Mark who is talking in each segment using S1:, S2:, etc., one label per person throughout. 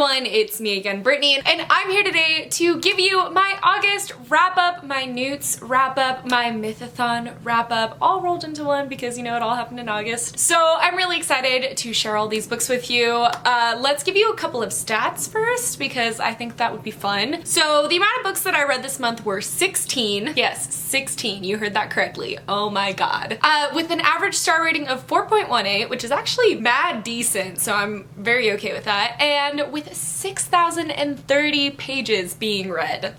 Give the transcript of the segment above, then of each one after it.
S1: everyone, it's me again, Brittany, and I'm here today to give you my August wrap-up, my Newts wrap-up, my Mythathon wrap-up, all rolled into one because, you know, it all happened in August. So I'm really excited to share all these books with you. Let's give you a couple of stats first because I think that would be fun. So the amount of books that I read this month were 16. Yes, 16. You heard that correctly. Oh my god. With an average star rating of 4.18, which is actually mad decent, so I'm very okay with that. And with 6,030 pages being read.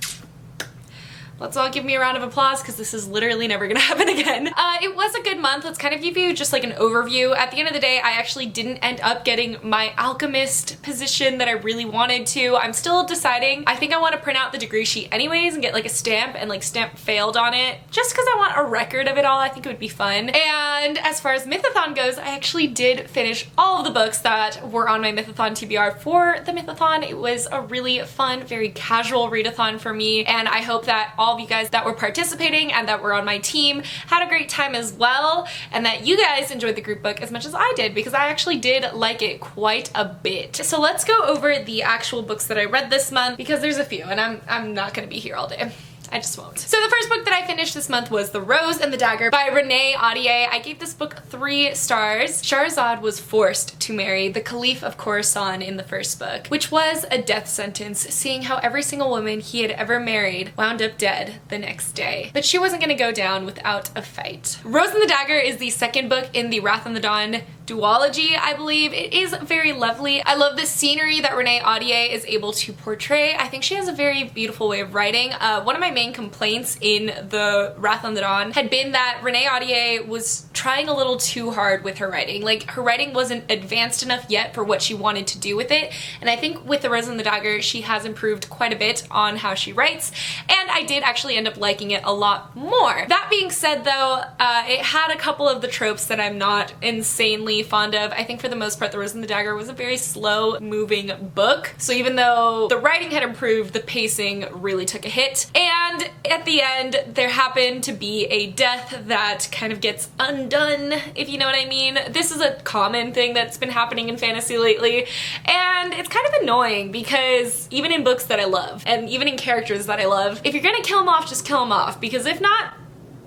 S1: Let's all give me a round of applause because this is literally never gonna happen again. It was a good month. Let's kind of give you just like an overview. At the end of the day, I actually didn't end up getting my alchemist position that I really wanted to. I'm still deciding. I think I want to print out the degree sheet anyways and get like a stamp and like stamp failed on it just because I want a record of it all. I think it would be fun. And as far as Mythathon goes, I actually did finish all of the books that were on my Mythathon TBR for the Mythathon. It was a really fun, very casual readathon for me, and I hope that all of you guys that were participating and that were on my team had a great time as well, and that you guys enjoyed the group book as much as I did, because I actually did like it quite a bit. So let's go over the actual books that I read this month, because there's a few and I'm not gonna be here all day. I just won't. So the first book that I finished this month was The Rose and the Dagger by Renee Audier. I gave this book 3 stars. Shahrazad was forced to marry the Caliph of Khorasan in the first book, which was a death sentence, seeing how every single woman he had ever married wound up dead the next day. But she wasn't gonna go down without a fight. Rose and the Dagger is the second book in the Wrath on the Dawn duology, I believe. It is very lovely. I love the scenery that Renee Audier is able to portray. I think she has a very beautiful way of writing. One of my main complaints in the Wrath on the Dawn had been that Renee Audier was trying a little too hard with her writing. Like, her writing wasn't advanced enough yet for what she wanted to do with it, and I think with The Rose and the Dagger she has improved quite a bit on how she writes, and I did actually end up liking it a lot more. That being said though, it had a couple of the tropes that I'm not insanely fond of. I think for the most part The Rose and the Dagger was a very slow moving book, so even though the writing had improved, the pacing really took a hit, and at the end there happened to be a death that kind of gets undone, if you know what I mean. This is a common thing that's been happening in fantasy lately, and it's kind of annoying because even in books that I love, and even in characters that I love, if you're gonna kill them off, just kill them off, because if not,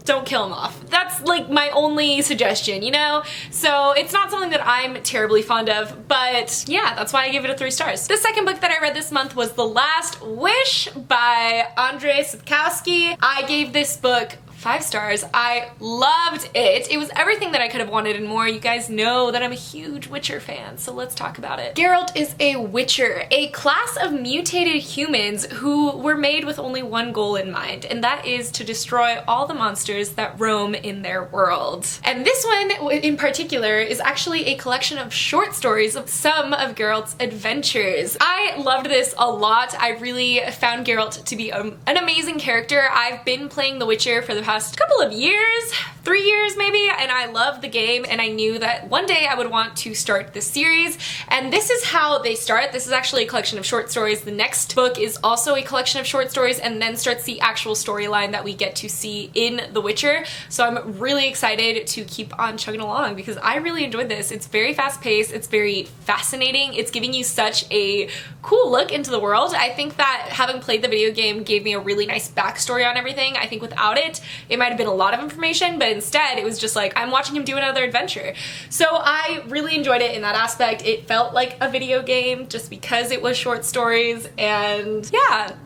S1: don't kill him off. That's like my only suggestion, you know? So it's not something that I'm terribly fond of, but yeah, that's why I give it a 3 stars. The second book that I read this month was The Last Wish by Andrzej Sapkowski. I gave this book 5 stars. I loved it. It was everything that I could have wanted and more. You guys know that I'm a huge Witcher fan, so let's talk about it. Geralt is a Witcher, a class of mutated humans who were made with only one goal in mind, and that is to destroy all the monsters that roam in their world. And this one in particular is actually a collection of short stories of some of Geralt's adventures. I loved this a lot. I really found Geralt to be an amazing character. I've been playing The Witcher for the past couple of years, 3 years maybe, and I loved the game, and I knew that one day I would want to start this series, and this is how they start. This is actually a collection of short stories. The next book is also a collection of short stories, and then starts the actual storyline that we get to see in The Witcher, so I'm really excited to keep on chugging along because I really enjoyed this. It's very fast-paced, it's very fascinating, it's giving you such a cool look into the world. I think that having played the video game gave me a really nice backstory on everything. I think without it, it might have been a lot of information, but instead it was just like, I'm watching him do another adventure. So I really enjoyed it in that aspect. It felt like a video game just because it was short stories, and yeah.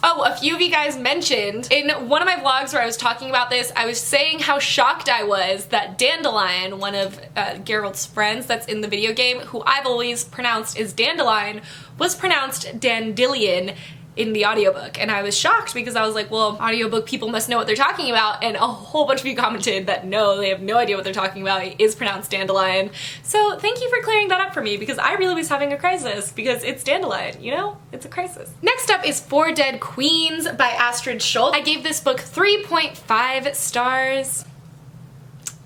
S1: Oh, a few of you guys mentioned in one of my vlogs where I was talking about this, I was saying how shocked I was that Dandelion, one of Geralt's friends that's in the video game, who I've always pronounced as Dandelion, was pronounced Dandelion in the audiobook, and I was shocked because I was like, well, audiobook people must know what they're talking about, and a whole bunch of you commented that no, they have no idea what they're talking about. It is pronounced Dandelion. So thank you for clearing that up for me, because I really was having a crisis because it's Dandelion, you know? It's a crisis. Next up is 4 Dead Queens by Astrid Schultz. I gave this book 3.5 stars.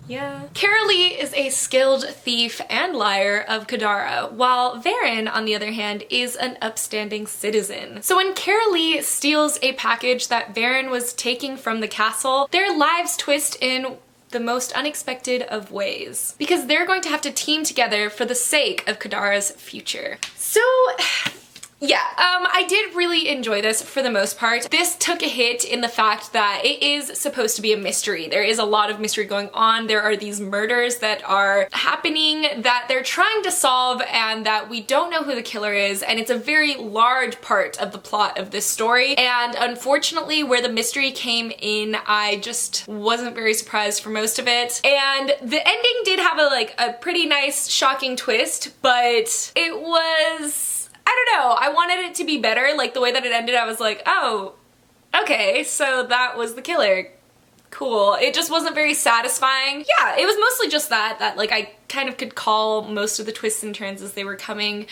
S1: Yeah. Carolee is a skilled thief and liar of Kadara, while Varen, on the other hand, is an upstanding citizen. So when Carolee steals a package that Varen was taking from the castle, their lives twist in the most unexpected of ways, because they're going to have to team together for the sake of Kadara's future. So yeah, I did really enjoy this for the most part. This took a hit in the fact that it is supposed to be a mystery. There is a lot of mystery going on. There are these murders that are happening that they're trying to solve and that we don't know who the killer is, and it's a very large part of the plot of this story. And unfortunately, where the mystery came in, I just wasn't very surprised for most of it. And the ending did have a pretty nice shocking twist, but it was, I don't know, I wanted it to be better. Like the way that it ended, I was like, oh, okay, so that was the killer. Cool. It just wasn't very satisfying. Yeah, it was mostly just that like I kind of could call most of the twists and turns as they were coming,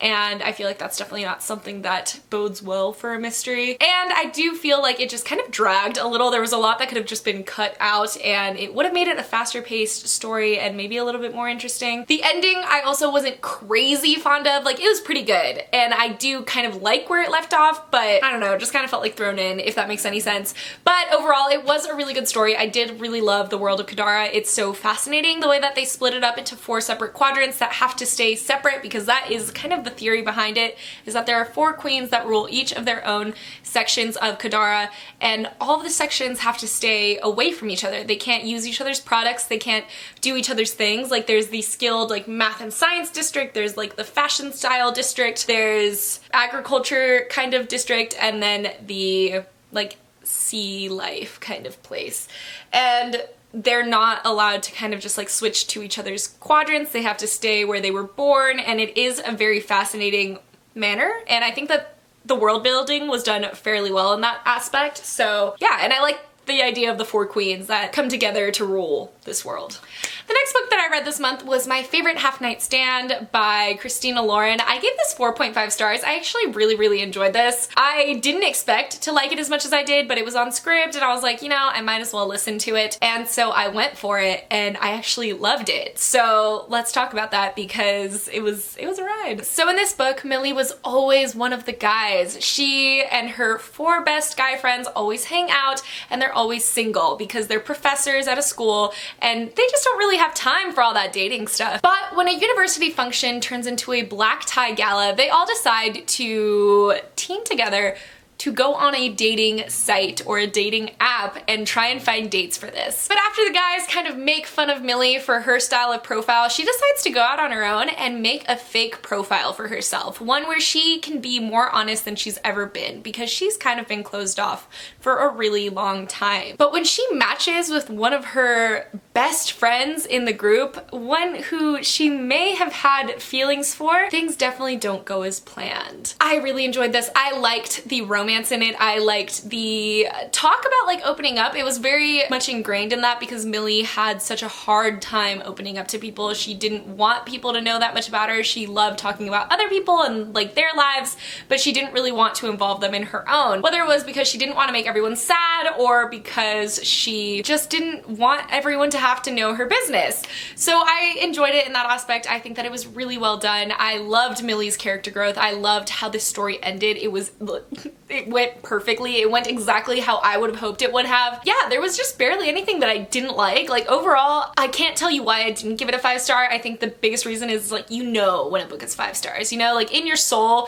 S1: and I feel like that's definitely not something that bodes well for a mystery. And I do feel like it just kind of dragged a little. There was a lot that could have just been cut out, and it would have made it a faster paced story and maybe a little bit more interesting. The ending I also wasn't crazy fond of. Like, it was pretty good, and I do kind of like where it left off, but I don't know, it just kind of felt like thrown in, if that makes any sense. But overall, it was a really good story. I did really love the world of Kadara. It's so fascinating the way that they split it up into 4 separate quadrants that have to stay separate, because that is kind of the theory behind it, is that there are 4 queens that rule each of their own sections of Kadara, and all of the sections have to stay away from each other. They can't use each other's products, they can't do each other's things. Like, there's the skilled like math and science district, there's like the fashion style district, there's agriculture kind of district, and then the like sea life kind of place. And they're not allowed to kind of just like switch to each other's quadrants. They have to stay where they were born, and it is a very fascinating manner, and I think that the world building was done fairly well in that aspect. So yeah, and I like the idea of the 4 queens that come together to rule this world. The next book that I read this month was My Favorite Half-Night Stand by Christina Lauren. I gave this 4.5 stars. I actually really enjoyed this. I didn't expect to like it as much as I did, but it was on script and I was like, you know, I might as well listen to it. And so I went for it and I actually loved it. So let's talk about that, because it was a ride. So in this book, Millie was always one of the guys. She and her 4 best guy friends always hang out, and they're always single because they're professors at a school and they just don't really have time for all that dating stuff. But when a university function turns into a black tie gala, they all decide to team together to go on a dating site or a dating app and try and find dates for this. But after the guys kind of make fun of Millie for her style of profile, she decides to go out on her own and make a fake profile for herself. One where she can be more honest than she's ever been, because she's kind of been closed off for a really long time. But when she matches with one of her best friends in the group, one who she may have had feelings for, things definitely don't go as planned. I really enjoyed this. I liked the romance in it. I liked the talk about like opening up. It was very much ingrained in that because Millie had such a hard time opening up to people. She didn't want people to know that much about her. She loved talking about other people and like their lives, but she didn't really want to involve them in her own. Whether it was because she didn't want to make everyone sad or because she just didn't want everyone to have to know her business. So I enjoyed it in that aspect. I think that it was really well done. I loved Millie's character growth. I loved how the story ended. It went perfectly. It went exactly how I would have hoped it would have. Yeah, there was just barely anything that I didn't like. Like overall, I can't tell you why I didn't give it a 5 star. I think the biggest reason is like, you know when a book is 5 stars, you know, like in your soul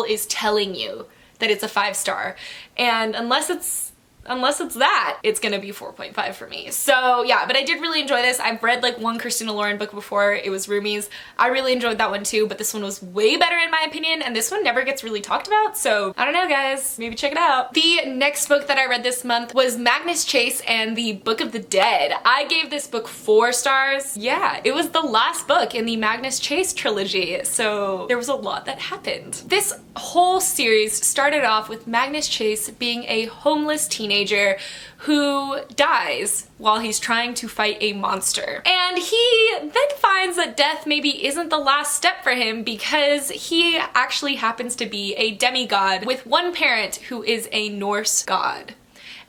S1: is telling you that it's a 5 star. And unless it's that, it's gonna be 4.5 for me. So yeah, but I did really enjoy this. I've read like one Christina Lauren book before. It was Roomies. I really enjoyed that one too, but this one was way better in my opinion, and this one never gets really talked about, so I don't know guys, maybe check it out. The next book that I read this month was Magnus Chase and the Book of the Dead. I gave this book 4 stars. Yeah, it was the last book in the Magnus Chase trilogy, so there was a lot that happened. This whole series started off with Magnus Chase being a homeless teenager who dies while he's trying to fight a monster. And he then finds that death maybe isn't the last step for him, because he actually happens to be a demigod with one parent who is a Norse god.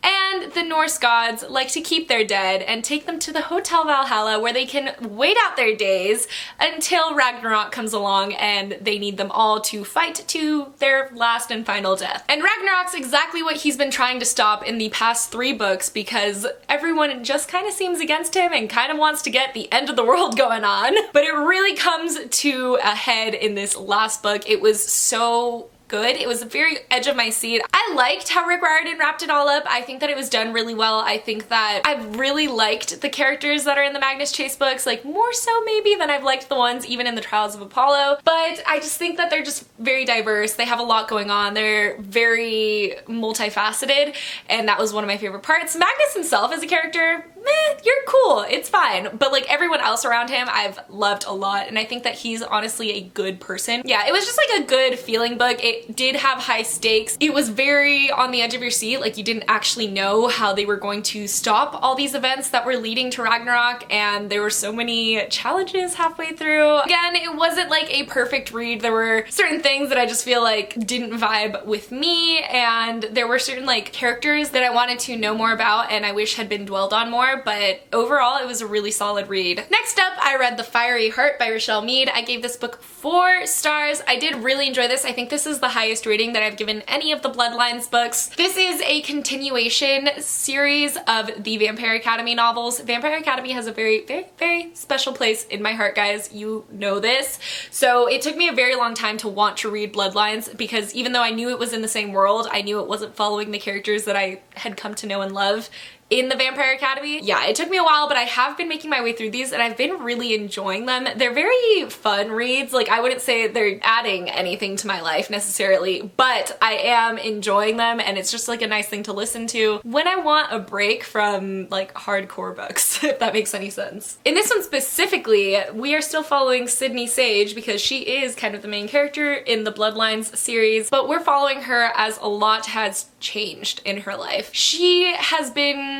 S1: and the Norse gods like to keep their dead and take them to the Hotel Valhalla where they can wait out their days until Ragnarok comes along and they need them all to fight to their last and final death. And Ragnarok's exactly what he's been trying to stop in the past 3 books because everyone just kind of seems against him and kind of wants to get the end of the world going on. But it really comes to a head in this last book. It was so good. It was very edge of my seat. I liked how Rick Riordan wrapped it all up. I think that it was done really well. I think that I've really liked the characters that are in the Magnus Chase books, like more so maybe than I've liked the ones even in the Trials of Apollo, but I just think that they're just very diverse. They have a lot going on. They're very multifaceted, and that was one of my favorite parts. Magnus himself as a character, meh, you're cool, it's fine, but like everyone else around him I've loved a lot, and I think that he's honestly a good person. Yeah, it was just like a good feeling book. It did have high stakes. It was very on the edge of your seat, like you didn't actually know how they were going to stop all these events that were leading to Ragnarok, and there were so many challenges halfway through. Again, it wasn't like a perfect read. There were certain things that I just feel like didn't vibe with me, and there were certain like characters that I wanted to know more about and I wish had been dwelled on more, but overall it was a really solid read. Next up, I read The Fiery Heart by Rochelle Mead. I gave this book 4 stars. I did really enjoy this. I think this is the highest rating that I've given any of the Bloodlines books. This is a continuation series of the Vampire Academy novels. Vampire Academy has a very, very, very special place in my heart, guys. You know this. So it took me a very long time to want to read Bloodlines because even though I knew it was in the same world, I knew it wasn't following the characters that I had come to know and love in the Vampire Academy. Yeah, it took me a while, but I have been making my way through these and I've been really enjoying them. They're very fun reads. Like, I wouldn't say they're adding anything to my life necessarily, but I am enjoying them and it's just like a nice thing to listen to when I want a break from like hardcore books, if that makes any sense. In this one specifically, we are still following Sydney Sage because she is kind of the main character in the Bloodlines series, but we're following her as a lot has changed in her life. She has been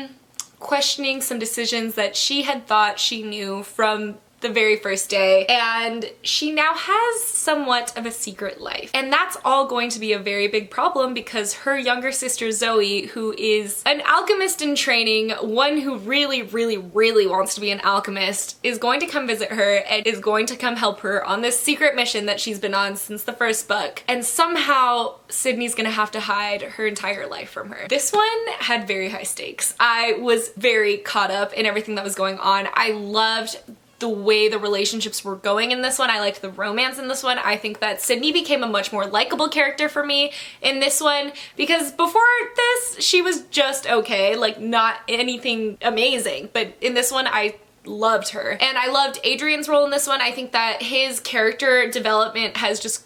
S1: questioning some decisions that she had thought she knew from the very first day, and she now has somewhat of a secret life. And that's all going to be a very big problem because her younger sister Zoe, who is an alchemist in training, one who really, really, really wants to be an alchemist, is going to come visit her and is going to come help her on this secret mission that she's been on since the first book. And somehow Sydney's gonna have to hide her entire life from her. This one had very high stakes. I was very caught up in everything that was going on. I loved the way the relationships were going in this one. I liked the romance in this one. I think that Sydney became a much more likable character for me in this one because before this, she was just okay, like not anything amazing. But in this one, I loved her. And I loved Adrian's role in this one. I think that his character development has just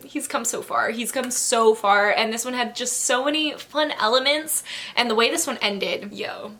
S1: he's come so far. He's come so far, and this one had just so many fun elements, and the way this one ended, yo.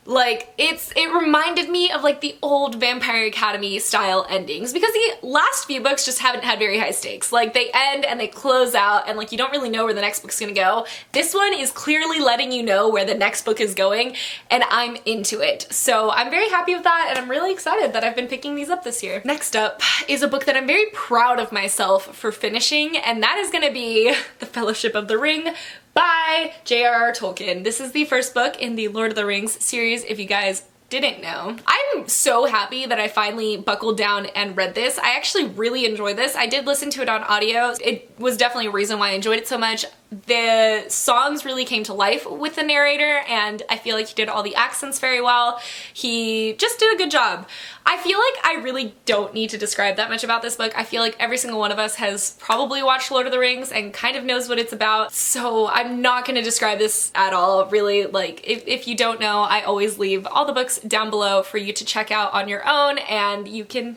S1: Like, it reminded me of like the old Vampire Academy style endings because the last few books just haven't had very high stakes. Like, they end and they close out and like you don't really know where the next book's gonna go. This one is clearly letting you know where the next book is going, and I'm into it. So I'm very happy with that, and I'm really excited that I've been picking these up this year. Next up is a book that I'm very proud of myself for finishing, and that is gonna be The Fellowship of the Ring by J.R.R. Tolkien. This is the first book in the Lord of the Rings series, if you guys didn't know. I'm so happy that I finally buckled down and read this. I actually really enjoyed this. I did listen to it on audio. It was definitely a reason why I enjoyed it so much. The songs really came to life with the narrator, and I feel like he did all the accents very well. He just did a good job. I feel like I really don't need to describe that much about this book. I feel like every single one of us has probably watched Lord of the Rings and kind of knows what it's about, so I'm not going to describe this at all, really. Like, if you don't know, I always leave all the books down below for you to check out on your own, and you can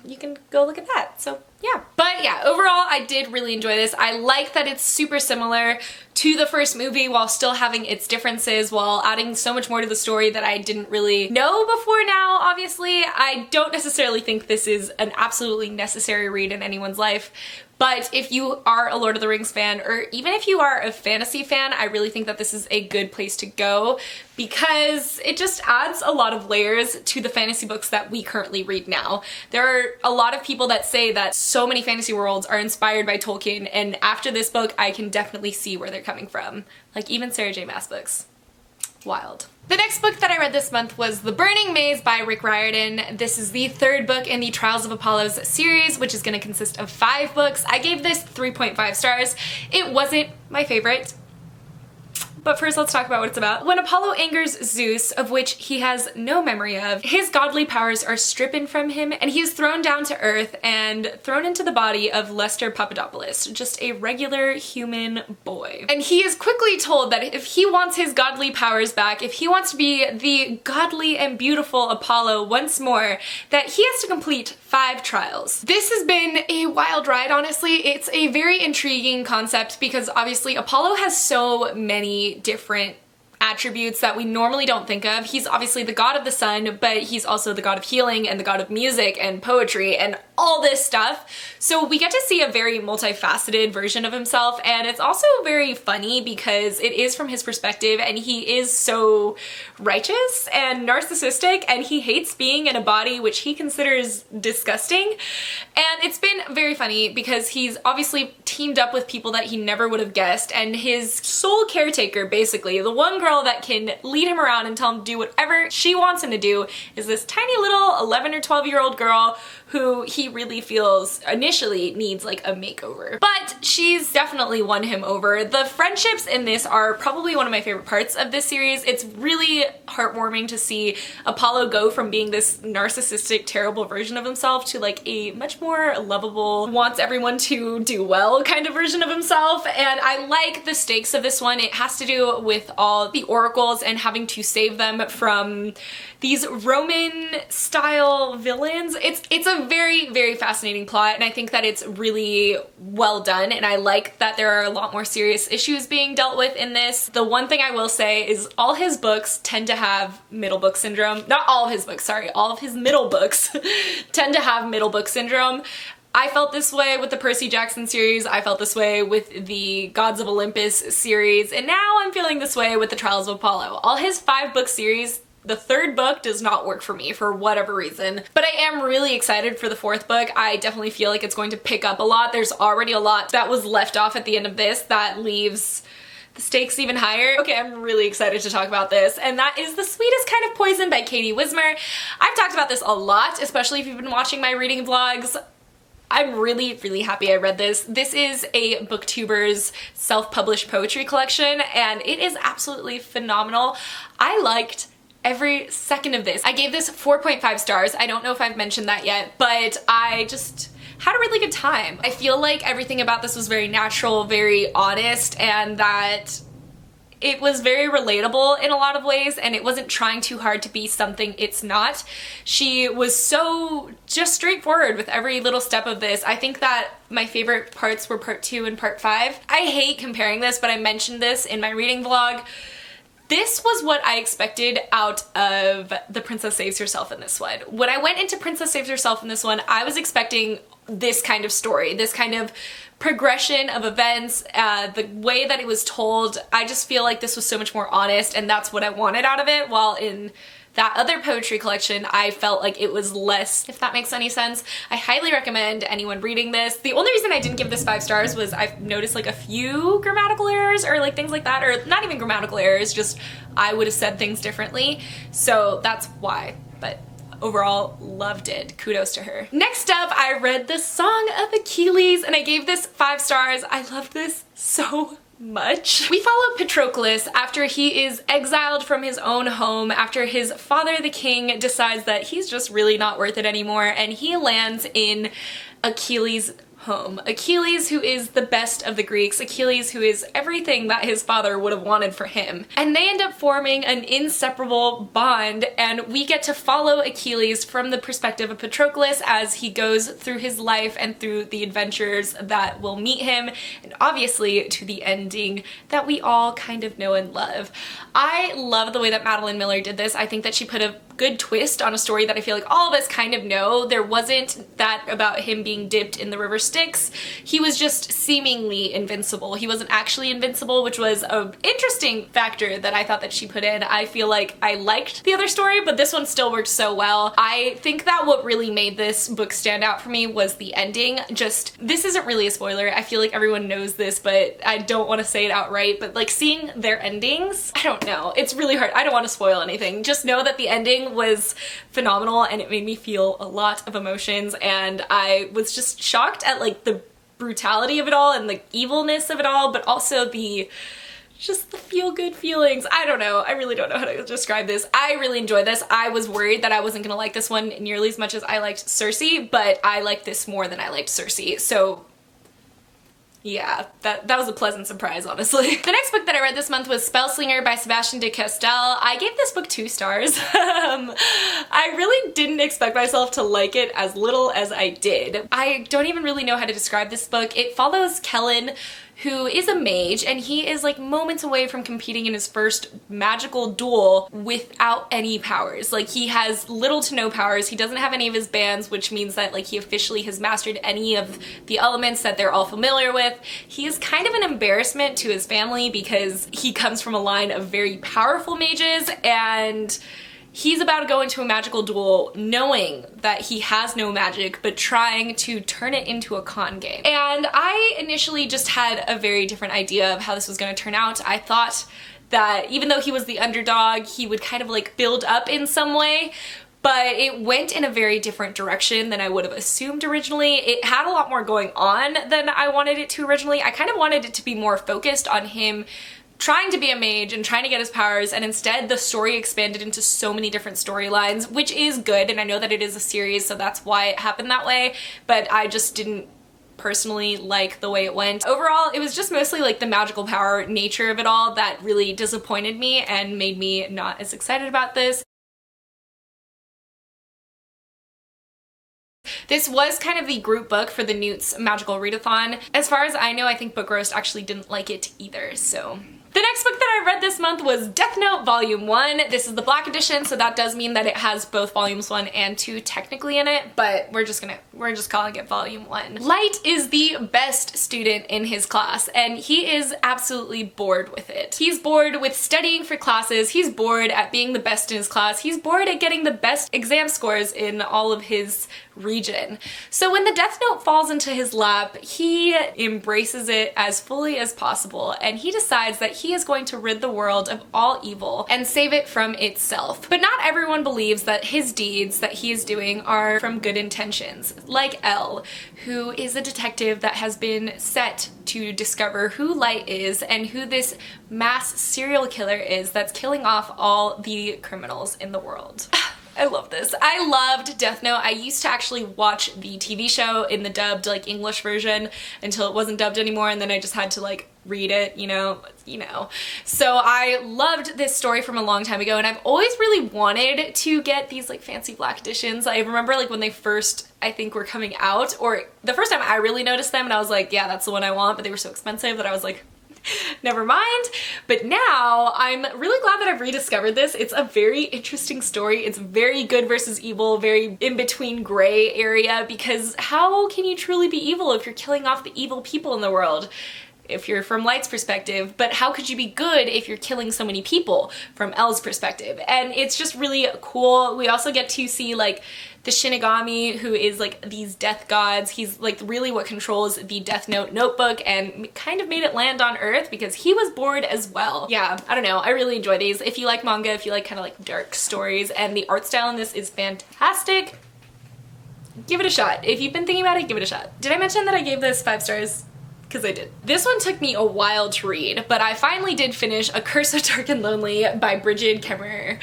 S1: go look at that. So yeah. But yeah, overall I did really enjoy this. I like that it's super similar to the first movie while still having its differences, while adding so much more to the story that I didn't really know before now, obviously. I don't necessarily think this is an absolutely necessary read in anyone's life, but if you are a Lord of the Rings fan, or even if you are a fantasy fan, I really think that this is a good place to go because it just adds a lot of layers to the fantasy books that we currently read now. There are a lot of people that say that so many fantasy worlds are inspired by Tolkien, and after this book, I can definitely see where they're coming from. Like even Sarah J. Maas books. wild. The next book that I read this month was The Burning Maze by Rick Riordan. This is the third book in the Trials of Apollos series, which is going to consist of 5 books. I gave this 3.5 stars. It wasn't my favorite. But first, let's talk about what it's about. When Apollo angers Zeus, of which he has no memory of, his godly powers are stripped from him and he is thrown down to earth and thrown into the body of Lester Papadopoulos, just a regular human boy. And he is quickly told that if he wants his godly powers back, if he wants to be the godly and beautiful Apollo once more, that he has to complete 5 trials. This has been a wild ride, honestly. It's a very intriguing concept because obviously Apollo has so many different attributes that we normally don't think of. He's obviously the god of the sun, but he's also the god of healing and the god of music and poetry and all this stuff. So we get to see a very multifaceted version of himself, and it's also very funny because it is from his perspective and he is so righteous and narcissistic and he hates being in a body which he considers disgusting. And it's been very funny because he's obviously teamed up with people that he never would have guessed, and his sole caretaker, basically, the one girl that can lead him around and tell him to do whatever she wants him to do, is this tiny little 11 or 12-year-old girl who he really feels initially needs like a makeover. But she's definitely won him over. The friendships in this are probably one of my favorite parts of this series. It's really heartwarming to see Apollo go from being this narcissistic, terrible version of himself to like a much more lovable, wants everyone to do well kind of version of himself. And I like the stakes of this one. It has to do with all the oracles and having to save them from these Roman style villains. It's a very, very fascinating plot, and I think that it's really well done, and I like that there are a lot more serious issues being dealt with in this. The one thing I will say is all his books tend to have middle book syndrome. Not all of his books, sorry, all of his middle books tend to have middle book syndrome. I felt this way with the Percy Jackson series, I felt this way with the Gods of Olympus series, and now I'm feeling this way with the Trials of Apollo. All his 5-book series, the 3rd book does not work for me for whatever reason, but I am really excited for the 4th book. I definitely feel like it's going to pick up a lot. There's already a lot that was left off at the end of this that leaves the stakes even higher. Okay, I'm really excited to talk about this, and that is The Sweetest Kind of Poison by Katie Wismer. I've talked about this a lot, especially if you've been watching my reading vlogs. I'm really, really happy I read this. This is a BookTuber's self-published poetry collection, and it is absolutely phenomenal. I liked every second of this. I gave this 4.5 stars. I don't know if I've mentioned that yet, but I just had a really good time. I feel like everything about this was very natural, very honest, and that it was very relatable in a lot of ways, and it wasn't trying too hard to be something it's not. She was so just straightforward with every little step of this. I think that my favorite parts were part 2 and part 5. I hate comparing this, but I mentioned this in my reading vlog. This was what I expected out of The Princess Saves Herself in this one. When I went into Princess Saves Herself in this one, I was expecting this kind of story, this kind of progression of events, the way that it was told. I just feel like this was so much more honest, and that's what I wanted out of it, while in that other poetry collection, I felt like it was less, if that makes any sense. I highly recommend anyone reading this. The only reason I didn't give this 5 stars was I've noticed like a few grammatical errors or like things like that, or not even grammatical errors, just I would have said things differently. So that's why, but overall, loved it. Kudos to her. Next up, I read the Song of Achilles, and I gave this 5 stars. I loved this so much. We follow Patroclus after he is exiled from his own home, after his father, the king, decides that he's just really not worth it anymore, and he lands in Achilles' home. Achilles, who is the best of the Greeks, Achilles, who is everything that his father would have wanted for him. And they end up forming an inseparable bond, and we get to follow Achilles from the perspective of Patroclus as he goes through his life and through the adventures that will meet him, and obviously to the ending that we all kind of know and love. I love the way that Madeline Miller did this. I think that she put a good twist on a story that I feel like all of us kind of know. There wasn't that about him being dipped in the river Styx. He was just seemingly invincible. He wasn't actually invincible, which was an interesting factor that I thought that she put in. I feel like I liked the other story, but this one still worked so well. I think that what really made this book stand out for me was the ending. Just, this isn't really a spoiler. I feel like everyone knows this, but I don't want to say it outright, but like seeing their endings, I don't know. It's really hard. I don't want to spoil anything. Just know that the ending was phenomenal and it made me feel a lot of emotions, and I was just shocked at like the brutality of it all and the evilness of it all, but also just the feel-good feelings. I don't know. I really don't know how to describe this. I really enjoyed this. I was worried that I wasn't gonna like this one nearly as much as I liked Circe, but I liked this more than I liked Circe. So yeah, that was a pleasant surprise, honestly. The next book that I read this month was Spellslinger by Sebastian de Castell. I gave this book 2 stars. I really didn't expect myself to like it as little as I did. I don't even really know how to describe this book. It follows Kellen, who is a mage, and he is like moments away from competing in his first magical duel without any powers. Like, he has little to no powers. He doesn't have any of his bands, which means that like he officially has mastered any of the elements that they're all familiar with. He is kind of an embarrassment to his family because he comes from a line of very powerful mages, and he's about to go into a magical duel knowing that he has no magic, but trying to turn it into a con game. And I initially just had a very different idea of how this was going to turn out. I thought that even though he was the underdog, he would kind of like build up in some way, but it went in a very different direction than I would have assumed originally. It had a lot more going on than I wanted it to originally. I kind of wanted it to be more focused on him trying to be a mage and trying to get his powers, and instead the story expanded into so many different storylines, which is good, and I know that it is a series, so that's why it happened that way, but I just didn't personally like the way it went. Overall, it was just mostly like the magical power nature of it all that really disappointed me and made me not as excited about this. This was kind of the group book for the Newt's Magical Readathon. As far as I know, I think Book Roast actually didn't like it either, so. The next book that I read this month was Deathnote Volume 1. This is the black edition, so that does mean that it has both volumes 1 and 2 technically in it, but we're just calling it Volume 1. Light is the best student in his class, and he is absolutely bored with it. He's bored with studying for classes, he's bored at being the best in his class, he's bored at getting the best exam scores in all of his region. So when the Deathnote falls into his lap, he embraces it as fully as possible, and he decides that he is going to rid the world of all evil and save it from itself. But not everyone believes that his deeds that he is doing are from good intentions. Like Elle, who is a detective that has been set to discover who Light is and who this mass serial killer is that's killing off all the criminals in the world. I love this. I loved Deathnote. I used to actually watch the TV show in the dubbed like English version until it wasn't dubbed anymore, and then I just had to like read it, you know. So I loved this story from a long time ago, and I've always really wanted to get these like fancy black editions. I remember like when they first, I think, were coming out, or the first time I really noticed them and I was like, yeah, that's the one I want, but they were so expensive that I was like, never mind. But now I'm really glad that I've rediscovered this. It's a very interesting story. It's very good versus evil, very in between gray area, because how can you truly be evil if you're killing off the evil people in the world? If you're from Light's perspective, but how could you be good if you're killing so many people from Elle's perspective? And it's just really cool. We also get to see like the Shinigami, who is like these death gods. He's like really what controls the Deathnote notebook and kind of made it land on Earth because he was bored as well. Yeah, I don't know. I really enjoy these. If you like manga, if you like kind of like dark stories, and the art style in this is fantastic, give it a shot. If you've been thinking about it, give it a shot. Did I mention that I gave this 5 stars? Because I did. This one took me a while to read, but I finally did finish A Courser Terkel by Bridget Kemmerer.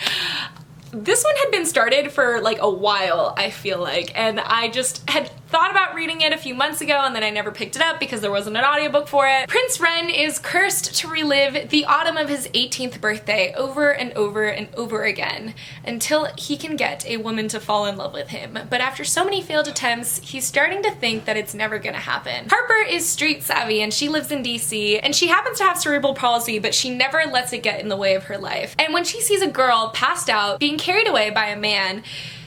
S1: This one had been started for like a while, I feel like, and I just had thought about reading it a few months ago and then I never picked it up because there wasn't an audiobook for it. Prince Ren is cursed to relive the autumn of his 18th birthday over and over and over again until he can get a woman to fall in love with him. But after so many failed attempts, he's starting to think that it's never gonna happen. Harper is street savvy and she lives in DC and she happens to have cerebral palsy, but she never lets it get in the way of her life. And when she sees a girl passed out being carried away by a man,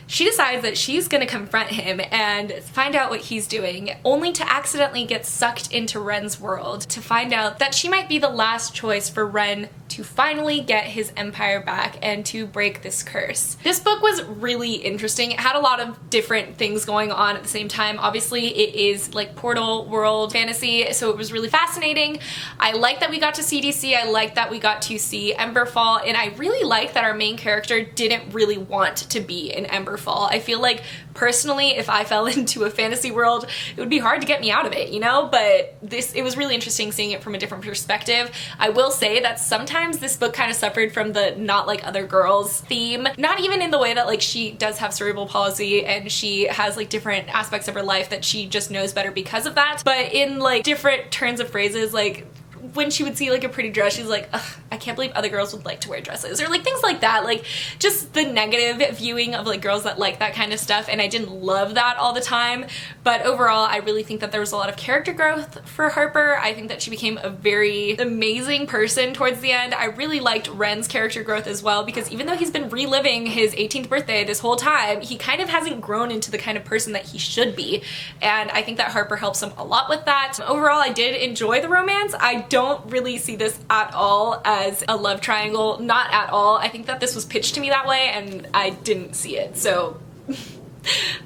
S1: she decides that she's gonna confront him and find out what he's doing, only to accidentally get sucked into Ren's world to find out that she might be the last choice for Ren to finally get his empire back and to break this curse. This book was really interesting. It had a lot of different things going on at the same time. Obviously, it is like portal world fantasy, so it was really fascinating. I like that we got to see DC. I like that we got to see Emberfall, and I really like that our main character didn't really want to be in Emberfall. I feel like personally, if I fell into a fantasy world, it would be hard to get me out of it, you know? But it was really interesting seeing it from a different perspective. I will say that sometimes this book kind of suffered from the not like other girls theme. Not even in the way that like she does have cerebral palsy and she has like different aspects of her life that she just knows better because of that, but in like different turns of phrases, like when she would see like a pretty dress, she's like, ugh, I can't believe other girls would like to wear dresses, or like things like that, like just the negative viewing of like girls that like that kind of stuff, and I didn't love that all the time. But overall, I really think that there was a lot of character growth for Harper. I think that she became a very amazing person towards the end. I really liked Ren's character growth as well, because even though he's been reliving his 18th birthday this whole time, he kind of hasn't grown into the kind of person that he should be, and I think that Harper helps him a lot with that. Overall, I did enjoy the romance. I don't really see this at all as a love triangle, not at all. I think that this was pitched to me that way and I didn't see it, so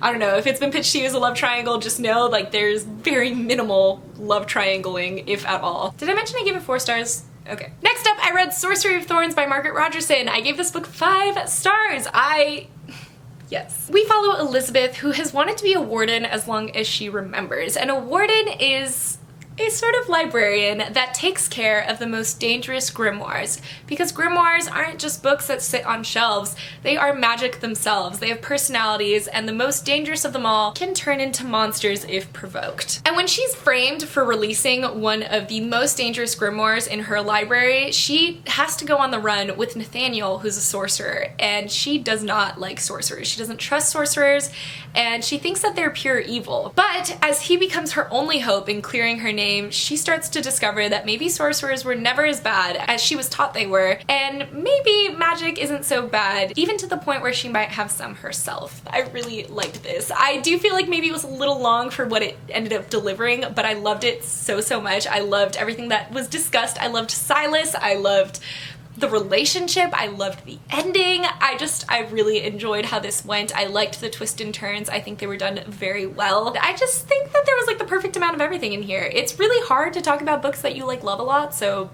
S1: I don't know. If it's been pitched to you as a love triangle, just know like there's very minimal love triangling, if at all. Did I mention I gave it 4 stars? Okay. Next up, I read Sorcery of Thorns by Margaret Rogerson. I gave this book 5 stars. Yes. We follow Elizabeth, who has wanted to be a warden as long as she remembers, and a warden is a sort of librarian that takes care of the most dangerous grimoires, because grimoires aren't just books that sit on shelves, they are magic themselves. They have personalities, and the most dangerous of them all can turn into monsters if provoked. And when she's framed for releasing one of the most dangerous grimoires in her library, she has to go on the run with Nathaniel, who's a sorcerer, and she does not like sorcerers. She doesn't trust sorcerers, and she thinks that they're pure evil. But as he becomes her only hope in clearing her name, she starts to discover that maybe sorcerers were never as bad as she was taught they were, and maybe magic isn't so bad, even to the point where she might have some herself. I really liked this. I do feel like maybe it was a little long for what it ended up delivering, but I loved it so much. I loved everything that was discussed. I loved Silas. I loved the relationship, I loved the ending. I really enjoyed how this went. I liked the twists and turns. I think they were done very well. I just think that there was like the perfect amount of everything in here. It's really hard to talk about books that you like love a lot, so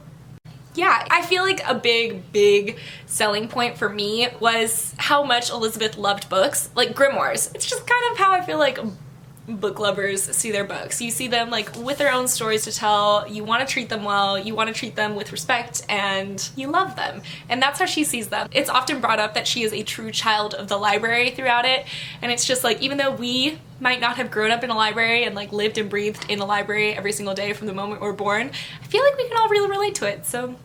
S1: yeah. I feel like a big selling point for me was how much Elizabeth loved books, like grimoires. It's just kind of how I feel like book lovers see their books. You see them like with their own stories to tell, you want to treat them well, you want to treat them with respect, and you love them. And that's how she sees them. It's often brought up that she is a true child of the library throughout it, and it's just like, even though we might not have grown up in a library and like lived and breathed in a library every single day from the moment we're born, I feel like we can all really relate to it, so.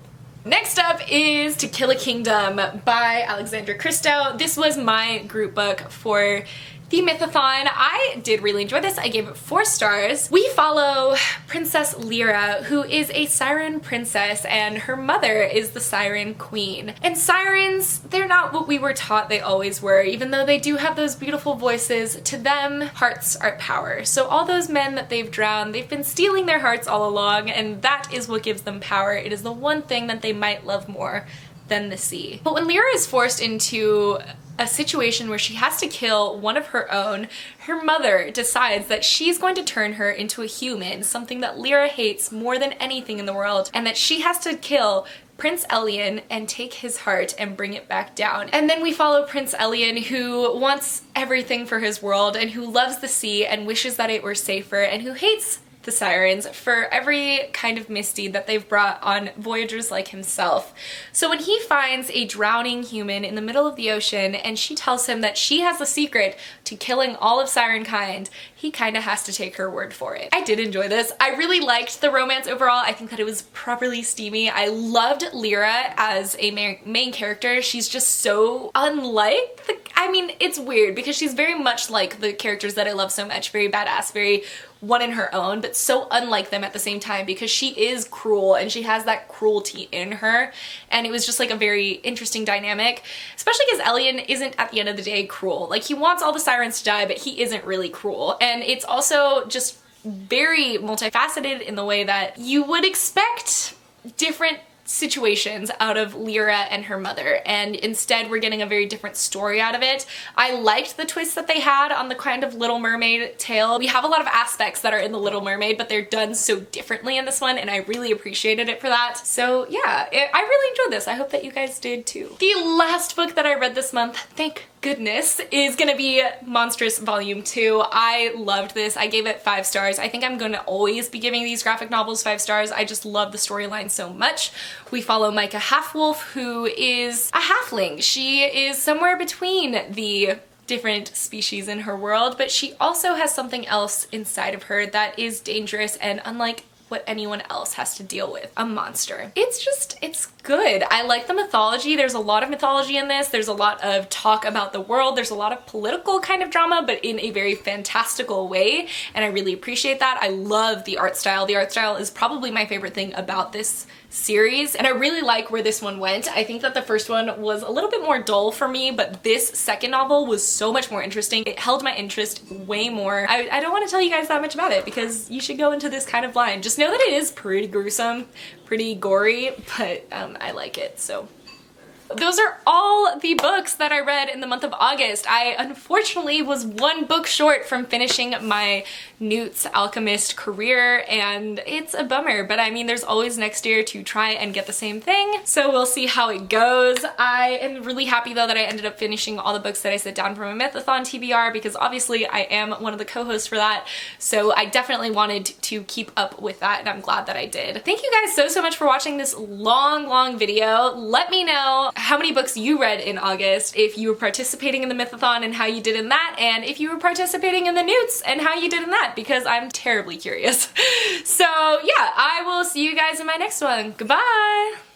S1: Next up is To Kill a Kingdom by Alexandra Christo. This was my group book for the Mythathon. I did really enjoy this. I gave it 4 stars. We follow Princess Lyra, who is a siren princess, and her mother is the siren queen. And sirens, they're not what we were taught they always were. Even though they do have those beautiful voices, to them, hearts are power. So all those men that they've drowned, they've been stealing their hearts all along, and that is what gives them power. It is the one thing that they might love more than the sea. But when Lyra is forced into a situation where she has to kill one of her own, her mother decides that she's going to turn her into a human, something that Lyra hates more than anything in the world, and that she has to kill Prince Elian and take his heart and bring it back down. And then we follow Prince Elian, who wants everything for his world and who loves the sea and wishes that it were safer, and who hates the sirens for every kind of misdeed that they've brought on voyagers like himself. So when he finds a drowning human in the middle of the ocean and she tells him that she has the secret to killing all of siren kind, he kind of has to take her word for it. I did enjoy this. I really liked the romance overall. I think that it was properly steamy. I loved Lyra as a main character. She's just so unlike I mean, it's weird because she's very much like the characters that I love so much. Very badass, very one in her own, but so unlike them at the same time because she is cruel and she has that cruelty in her, and it was just like a very interesting dynamic, especially because Elliot isn't at the end of the day cruel. Like, he wants all the sirens to die, but he isn't really cruel, and it's also just very multifaceted in the way that you would expect different situations out of Lyra and her mother, and instead we're getting a very different story out of it. I liked the twist that they had on the kind of Little Mermaid tale. We have a lot of aspects that are in the Little Mermaid, but they're done so differently in this one, and I really appreciated it for that. So yeah, I really enjoyed this. I hope that you guys did too. The last book that I read this month, thank goodness, is gonna be Monstrous Volume 2. I loved this. I gave it 5 stars. I think I'm gonna always be giving these graphic novels 5 stars. I just love the storyline so much. We follow Micah Halfwolf, who is a halfling. She is somewhere between the different species in her world, but she also has something else inside of her that is dangerous and unlike what anyone else has to deal with, a monster. It's good. I like the mythology. There's a lot of mythology in this. There's a lot of talk about the world. There's a lot of political kind of drama, but in a very fantastical way, and I really appreciate that. I love the art style. The art style is probably my favorite thing about this series, and I really like where this one went. I think that the first one was a little bit more dull for me, but this second novel was so much more interesting. It held my interest way more. I don't want to tell you guys that much about it because you should go into this kind of blind. Just know that it is pretty gruesome, pretty gory, but I like it, so. Those are all the books that I read in the month of August. I unfortunately was 1 book short from finishing my Newt's Alchemist career, and it's a bummer, but I mean, there's always next year to try and get the same thing, so we'll see how it goes. I am really happy though that I ended up finishing all the books that I sit down for my Mythathon TBR, because obviously I am one of the co-hosts for that, so I definitely wanted to keep up with that, and I'm glad that I did. Thank you guys so much for watching this long video. Let me know how many books you read in August, if you were participating in the Mythathon and how you did in that, and if you were participating in the Newts and how you did in that, because I'm terribly curious. So yeah, I will see you guys in my next one. Goodbye!